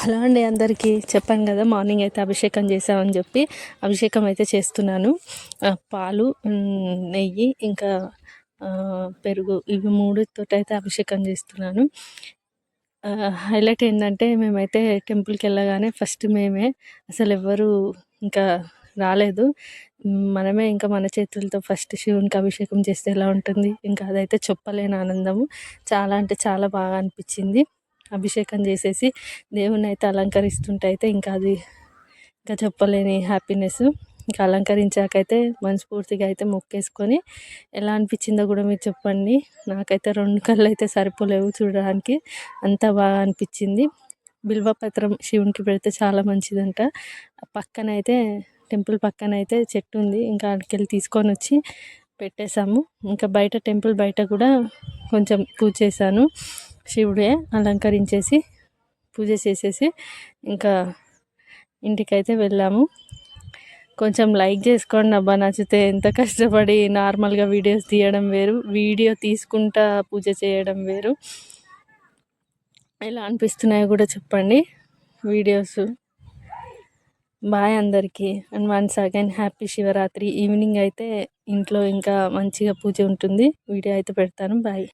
Hello అండి అందరికీ. చెప్పాను కదా మార్నింగ్ అయితే అభిషేకం చేసామని చెప్పి అభిషేకం అయితే చేస్తున్నాను. పాలు, నెయ్యి, ఇంకా పెరుగు, ఇవి మూడుతోటైతే అభిషేకం చేస్తున్నాను. హైలైట్ ఏంటంటే మేమైతే టెంపుల్కి వెళ్ళగానే ఫస్ట్ మేమే, అసలు ఎవ్వరు ఇంకా రాలేదు. మనమే ఇంకా మన చేతులతో ఫస్ట్ శివునికి అభిషేకం చేస్తే ఎలా ఉంటుంది, ఇంకా అదైతే చెప్పలేని ఆనందము. చాలా అంటే చాలా బాగా అనిపించింది. అభిషేకం చేసేసి దేవుణ్ణి అయితే అలంకరిస్తుంటే అయితే ఇంకా అది ఇంకా చెప్పలేని హ్యాపీనెస్. ఇంకా అలంకరించాకైతే మనస్ఫూర్తిగా అయితే మొక్కేసుకొని ఎలా అనిపించిందో కూడా మీరు చెప్పండి. నాకైతే 2 కళ్ళు అయితే సరిపోలేవు చూడడానికి, అంత బాగా అనిపించింది. బిల్వపత్రం శివునికి పెడితే చాలా మంచిదంట. పక్కనైతే టెంపుల్ పక్కనైతే చెట్టు ఉంది, ఇంకా అక్కడికెళ్ళి తీసుకొని వచ్చి పెట్టేశాము. ఇంకా బయట టెంపుల్ బయట కూడా కొంచెం పూజ చేశాను. శివుడే అలంకరించేసి పూజ చేసేసి ఇంకా ఇంటికైతే వెళ్ళాము. కొంచెం లైక్ చేసుకోండి అబ్బా, నచ్చితే. ఎంత కష్టపడి నార్మల్గా వీడియోస్ తీయడం వేరు, వీడియో తీసుకుంటా పూజ చేయడం వేరు. ఎలా అనిపిస్తున్నాయో కూడా చెప్పండి వీడియోస్. బాయ్ అందరికీ. And once again happy Shivaratri. Evening అయితే ఇంట్లో ఇంకా మంచిగా పూజ ఉంటుంది, వీడియో అయితే పెడతాను. బాయ్.